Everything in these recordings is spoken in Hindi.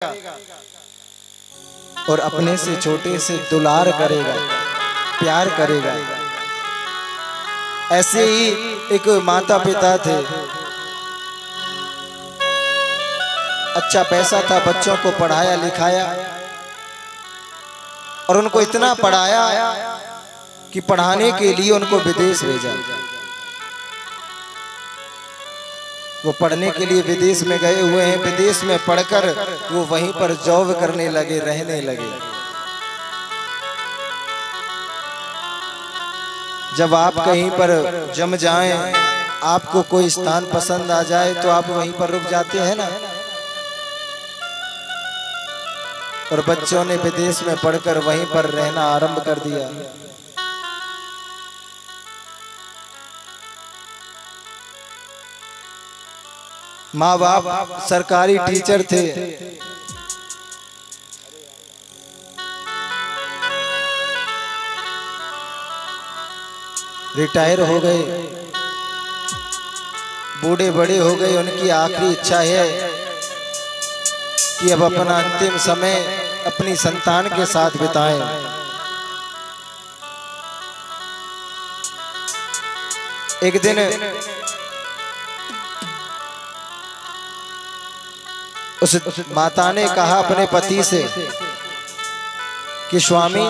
और अपने से छोटे से दुलार करेगा, प्यार करेगा। ऐसे ही एक माता पिता थे, अच्छा पैसा था, बच्चों को पढ़ाया लिखाया और उनको इतना पढ़ाया कि पढ़ाने के लिए उनको विदेश भेजा। वो पढ़ने के लिए विदेश में गए हुए हैं, विदेश में पढ़कर वो वहीं पर जॉब करने लगे, रहने लगे। जब आप कहीं पर जम जाएं, आपको कोई स्थान पसंद आ जाए तो आप वहीं पर रुक जाते हैं ना। और बच्चों ने विदेश में पढ़कर वहीं पर रहना आरंभ कर दिया। माँ बाप सरकारी टीचर थे, रिटायर हो गए, बूढ़े बड़े हो गए। उनकी आखिरी इच्छा है कि अब अपना अंतिम समय अपनी संतान के साथ बिताएं। एक दिन उस माता ने कहा अपने पति से कि स्वामी,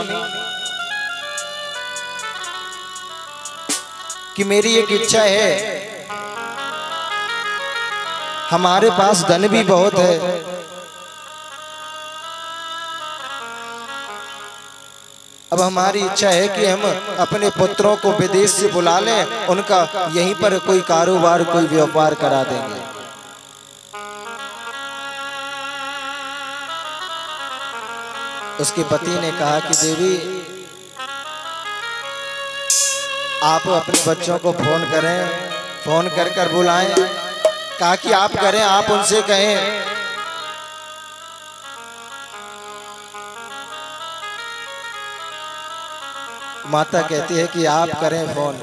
कि मेरी एक इच्छा है, हमारे पास धन भी बहुत है, अब हमारी इच्छा है कि हम अपने पुत्रों को विदेश से बुला लें, उनका यहीं पर कोई कारोबार, कोई व्यापार करा देंगे। उसके पति ने कहा कि देवी, आप अपने बच्चों को फोन करें, फोन कर कर बुलाएं। कहा कि आप करें, आप उनसे कहें। माता कहती है कि आप करें फोन।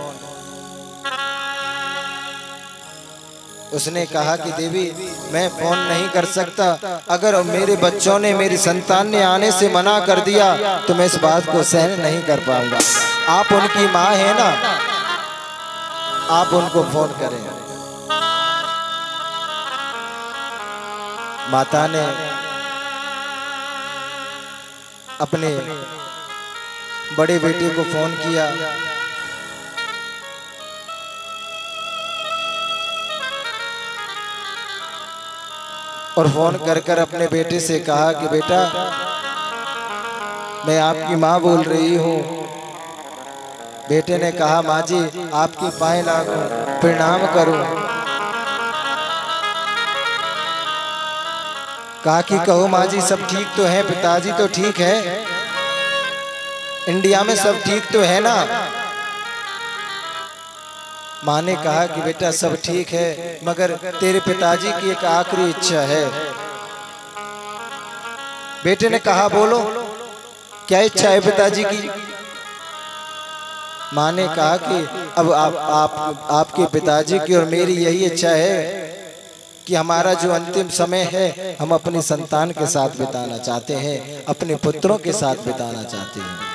उसने कहा कि देवी, मैं फोन नहीं कर सकता, अगर मेरे बच्चों ने, मेरी संतान ने आने से मना कर दिया तो मैं इस बात को सहन नहीं कर पाऊंगा। आप उनकी माँ है ना, आप उनको फोन करें। माता ने अपने बड़े बेटे को फोन किया। और फोन कर कर अपने बेटे से कहा कि बेटा, मैं आपकी माँ बोल रही हूँ। बेटे ने कहा, माँ जी आपकी पाए लागूं, प्रणाम करूं। कहा कि कहो माँ जी, सब ठीक तो है, पिताजी तो ठीक है, इंडिया में सब ठीक तो है ना। माँ ने कहा कि बेटा सब ठीक है, मगर तेरे पिताजी की एक आखिरी इच्छा है। बेटे ने कहा, बोलो क्या इच्छा है पिताजी की। माँ ने कहा कि अब आपके पिताजी की और मेरी यही इच्छा है कि हमारा जो अंतिम समय है, हम अपनी संतान के साथ बिताना चाहते हैं, अपने पुत्रों के साथ बिताना चाहते हैं।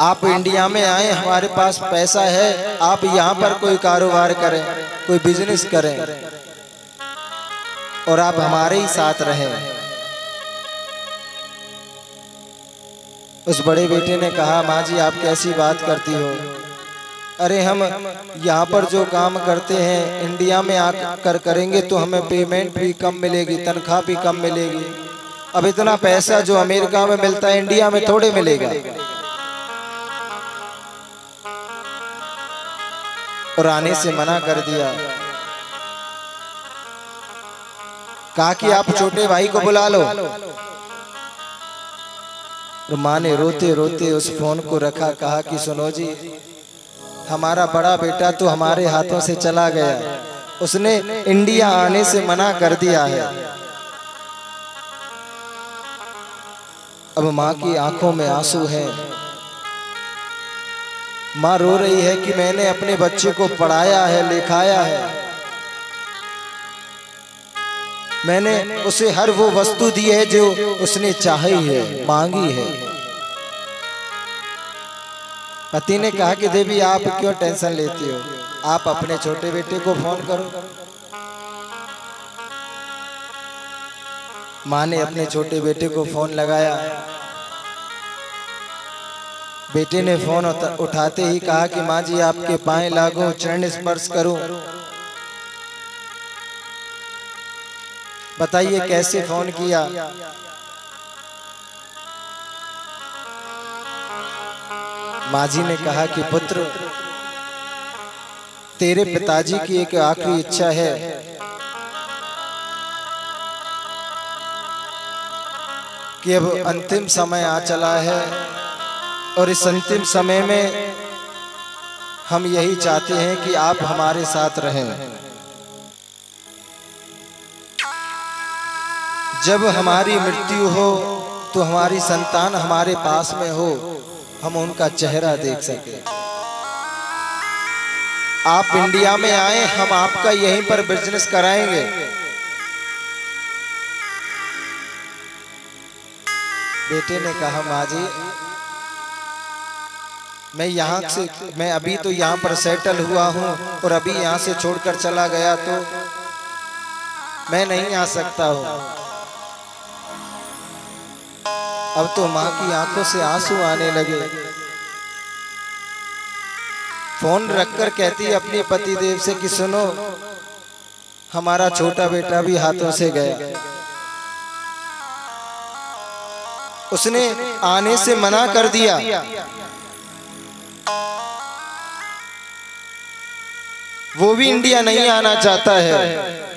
आप इंडिया में आए, हमारे पास पैसा है, आप यहाँ पर कोई कारोबार करें, कोई बिजनेस करें और आप हमारे ही साथ रहें। उस बड़े बेटे ने कहा, माँ जी आप कैसी बात करती हो, अरे हम यहाँ पर जो काम करते हैं इंडिया में आकर करेंगे तो हमें पेमेंट भी कम मिलेगी, तनख्वाह भी कम मिलेगी। अब इतना पैसा जो अमेरिका में मिलता है इंडिया में थोड़े मिलेगा। और आने से मना कर दिया। कहा कि आप छोटे भाई को बुला लो। और माँ ने रोते रोते उस फोन को रखा। कहा कि सुनो जी, हमारा बड़ा बेटा तो हमारे हाथों से चला गया, उसने इंडिया आने से मना कर दिया है। अब माँ की आंखों में आंसू है। माँ रो रही है कि मैंने अपने बच्चे को पढ़ाया है, लिखाया है, मैंने उसे हर वो वस्तु दी है जो उसने चाही है, मांगी है। पति ने कहा कि देवी आप क्यों टेंशन लेती हो, आप अपने छोटे बेटे को फोन करो। माँ ने अपने छोटे बेटे को फोन लगाया। बेटे ने फोन उठाते ही कहा कि माँ जी आपके पांव लागूं, चरण स्पर्श करूं। बताइए कैसे फोन किया। माँ जी ने कहा कि पुत्र, तेरे पिताजी की एक आखिरी इच्छा है कि अब अंतिम समय आ चला है और इस अंतिम समय में हम यही चाहते हैं कि आप हमारे साथ रहें। जब हमारी मृत्यु हो तो हमारी संतान हमारे पास में हो, हम उनका चेहरा देख सके। आप इंडिया में आए, हम आपका यहीं पर बिजनेस कराएंगे। बेटे ने कहा माँ जी मैं अभी तो यहाँ पर सेटल हुआ हूँ और अभी यहाँ से छोड़कर चला गया तो मैं नहीं आ सकता हूँ। अब तो माँ की आंखों से आंसू आने लगे। फोन रखकर कहती है अपने पतिदेव से कि सुनो, हमारा छोटा बेटा भी हाथों से गया। उसने आने से मना कर दिया। वो भी इंडिया नहीं आना चाहता है।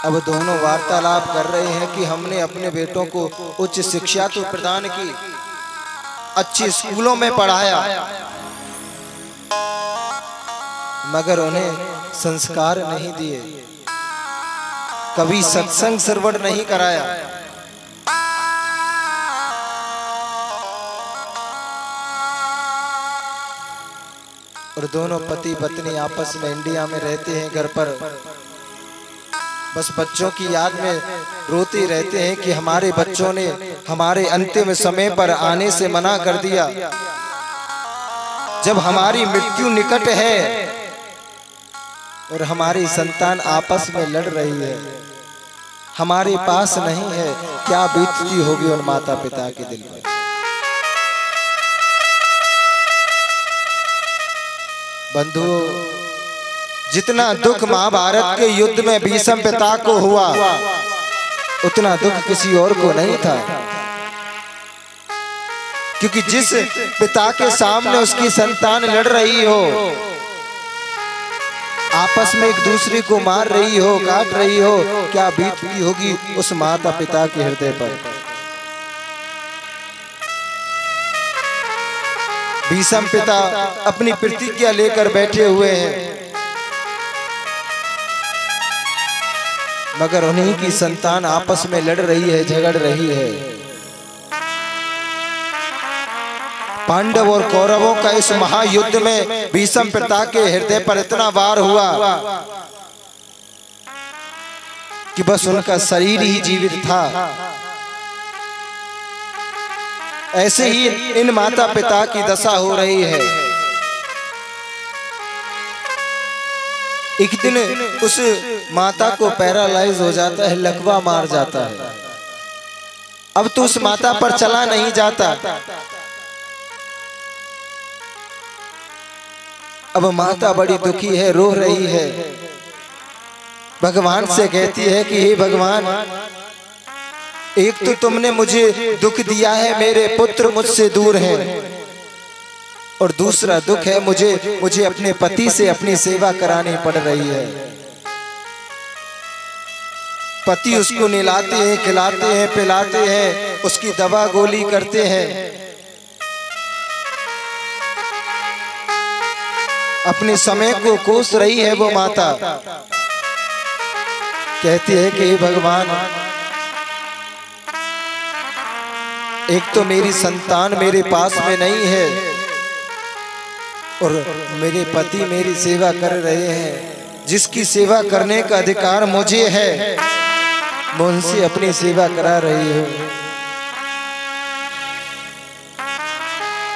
अब दोनों वार्तालाप कर रहे हैं कि हमने अपने बेटों को उच्च शिक्षा तो प्रदान की, अच्छे स्कूलों में पढ़ाया, मगर उन्हें संस्कार नहीं दिए, कभी सत्संग श्रवण नहीं कराया। और दोनों पति पत्नी आपस में इंडिया में रहते हैं घर पर, बस बच्चों की याद में रोते रहते हैं कि हमारे बच्चों ने हमारे अंतिम समय पर आने से मना कर दिया। जब हमारी मृत्यु निकट है और हमारी संतान आपस में लड़ रही है, हमारे पास नहीं है, क्या बीतती होगी उन माता पिता के दिल में। बंधुओं, जितना दुख महाभारत के युद्ध में भीष्म पिता को हुआ, उतना दुख किसी और को नहीं था। क्योंकि जिस पिता के सामने उसकी संतान लड़ रही हो, आपस में एक दूसरे को मार रही हो, काट रही हो, क्या बीतती होगी उस माता पिता के हृदय पर। भीष्म पिता अपनी प्रतिज्ञा लेकर बैठे हुए हैं, मगर उन्हीं की संतान आपस में लड़ रही है, झगड़ रही है। पांडव और कौरवों का इस महायुद्ध में भीष्म पिता के हृदय पर इतना वार हुआ कि बस उनका शरीर ही जीवित था। ऐसे ही इन माता पिता की दशा हो रही है। एक दिन उस माता को पैरालाइज हो जाता है, लकवा मार जाता है। अब तो उस माता पर चला नहीं जाता। अब माता बड़ी दुखी है, रो रही है, भगवान से कहती है कि हे भगवान, एक तो तुमने मुझे दुख दिया है, मेरे पुत्र मुझसे दूर हैं, और दूसरा दुख है मुझे अपने पति से अपनी सेवा करानी पड़ रही है। पति उसको नहलाते हैं, खिलाते हैं, पिलाते हैं, उसकी दवा गोली करते हैं, अपने समय को कोस रही है वो माता। कहती है कि भगवान, एक तो मेरी संतान मेरे पास में नहीं है और मेरे पति मेरी सेवा कर रहे हैं, जिसकी सेवा करने का अधिकार मुझे है, मैं उनसे अपनी सेवा करा रही हूँ।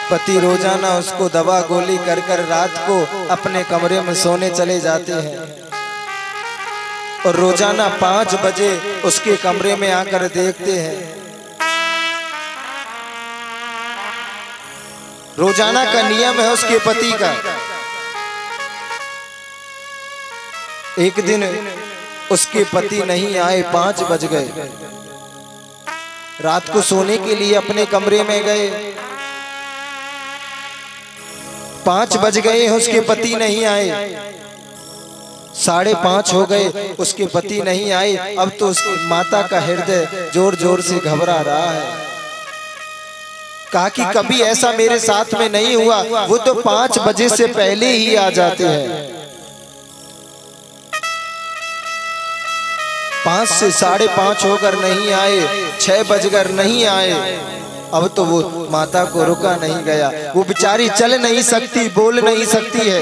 पति रोजाना उसको दवा गोली कर कर रात को अपने कमरे में सोने चले जाते हैं और रोजाना 5 बजे उसके कमरे में आकर देखते हैं। रोजाना का नियम है उसके पति का। एक दिन उसके पति नहीं आए, 5 बज गए। रात को सोने के लिए अपने कमरे में गए, 5 बज गए, उसके पति नहीं आए। 5:30 हो गए, उसके पति नहीं आए। अब तो उसकी माता का हृदय जोर जोर से घबरा रहा है। कहा कि कभी ऐसा मेरे साथ में नहीं हुआ, वो तो 5 बजे से पहले ही आ जाते हैं। 5 से 5:30 होकर नहीं आए, 6 बजकर नहीं आए। अब तो वो माता को रुका नहीं गया। वो बेचारी चल नहीं सकती, बोल नहीं सकती है,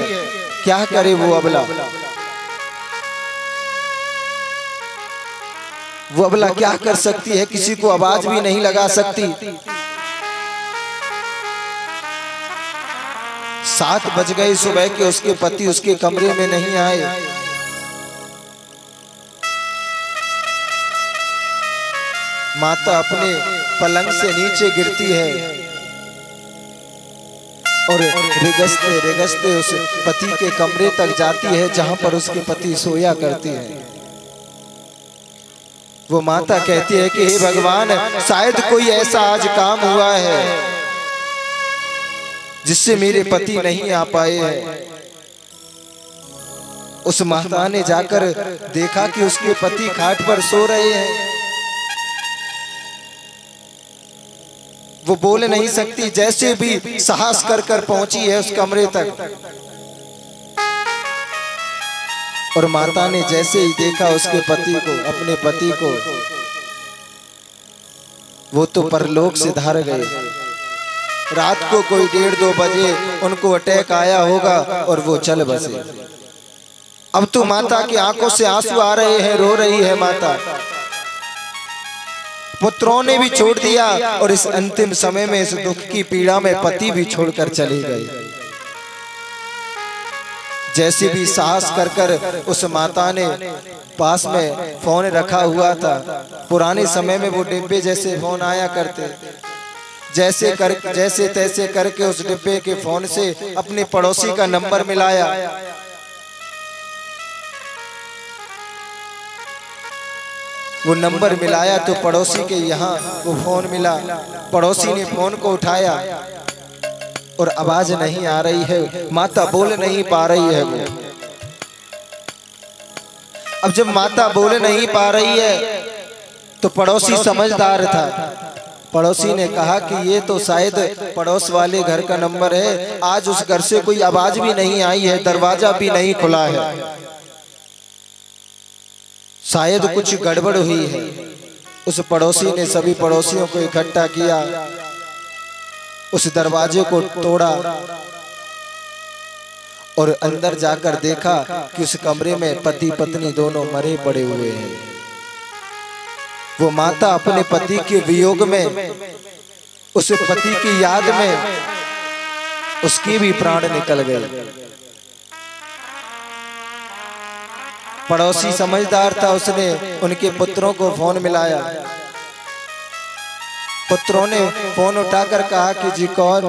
क्या करे वो अबला। वो अबला क्या कर सकती है, किसी को आवाज भी नहीं लगा सकती। 7 बज गए सुबह के, उसके पति उसके कमरे में नहीं आए। माता अपने पलंग से नीचे गिरती है और रिगसते रिगसते उस पति के कमरे तक जाती है जहां पर उसके पति सोया करते हैं। वो माता कहती है कि हे भगवान, शायद कोई ऐसा आज काम हुआ है जिससे मेरे पति नहीं आ पाए हैं। उस माता ने जाकर देखा कि उसके पति खाट पर सो रहे हैं। वो बोल नहीं सकती, जैसे भी साहस कर कर पहुंची है उस कमरे तक। और माता ने जैसे ही देखा उसके पति को, अपने पति को, वो तो परलोक से धार गए। रात को कोई 1:30-2 बजे उनको अटैक आया होगा और वो चल बसे। अब तो माता की आंखों से आंसू आ रहे हैं, रो रही है माता। पुत्रों ने भी छोड़ दिया और इस अंतिम समय में, इस दुख की पीड़ा में पति भी छोड़कर चले गए। जैसे भी साहस कर कर उस माता ने, पास में फोन रखा हुआ था, पुराने समय में वो डिब्बे जैसे फोन आया करते, जैसे तैसे करके उस डिब्बे के फोन से अपने पड़ोसी का नंबर मिलाया। वो नंबर मिलाया तो पड़ोसी के यहाँ वो फोन मिला। पड़ोसी ने फोन को उठाया और आवाज नहीं आ रही है, माता बोल नहीं पा रही है वो। अब जब माता बोल नहीं पा रही है तो पड़ोसी समझदार था। पड़ोसी ने कहा कि ये तो शायद पड़ोस वाले घर का नंबर है, आज उस घर से कोई आवाज भी नहीं आई है, दरवाजा भी नहीं खुला है, शायद कुछ गड़बड़ हुई है। उस पड़ोसी ने सभी पड़ोसियों को इकट्ठा किया, उस दरवाजे को तोड़ा और अंदर जाकर देखा कि उस कमरे में पति पत्नी दोनों मरे पड़े हुए हैं। वो माता अपने पति के वियोग में, उस पति की याद में, उसके भी प्राण निकल गए। पड़ोसी समझदार था, उसने उनके पुत्रों को फोन मिलाया। पुत्रों ने फोन उठाकर कहा कि जी कौन?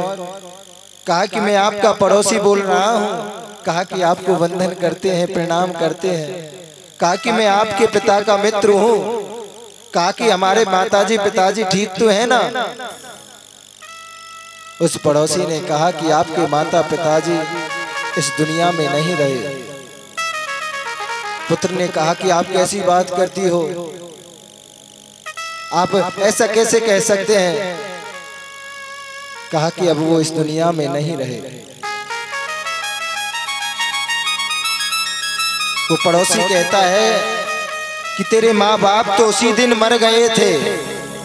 कहा कि मैं आपका पड़ोसी बोल रहा हूँ। कहा कि आपको वंदन करते हैं, प्रणाम करते हैं। कहा कि मैं आपके पिता का मित्र हूँ। कहा कि हमारे माताजी पिताजी ठीक तो है ना? उस पड़ोसी ने कहा कि आपके माता पिताजी इस दुनिया में नहीं रहे। पुत्र ने कहा कि आप कैसी बात करती हो, आप ऐसा कैसे कह सकते हैं? कहा कि अब वो इस दुनिया में नहीं रहे। वो पड़ोसी कहता है कि तेरे माँ बाप तो उसी दिन मर गए थे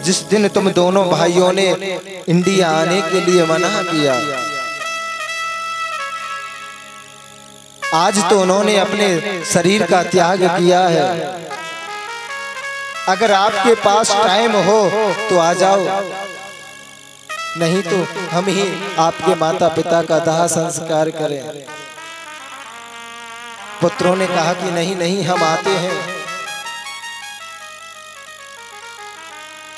जिस दिन तुम दोनों भाइयों ने इंडिया आने के लिए मना किया। आज तो उन्होंने अपने शरीर का त्याग किया है। अगर आपके पास टाइम हो तो आ जाओ, नहीं तो हम ही आपके माता पिता का दाह संस्कार करें। पुत्रों ने कहा कि नहीं नहीं, हम आते हैं,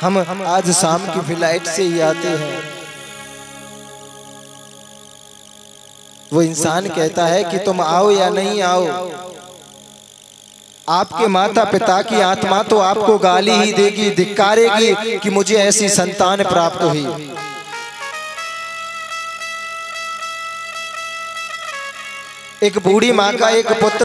हम आज शाम की फ्लाइट से ही आते हैं। वो इंसान कहता है कि तुम आओ या नहीं आओ, आपके माता पिता की आत्मा तो आपको गाली ही देगी, धिक्कारेगी कि मुझे ऐसी संतान प्राप्त हुई। एक बूढ़ी माँ का एक पुत्र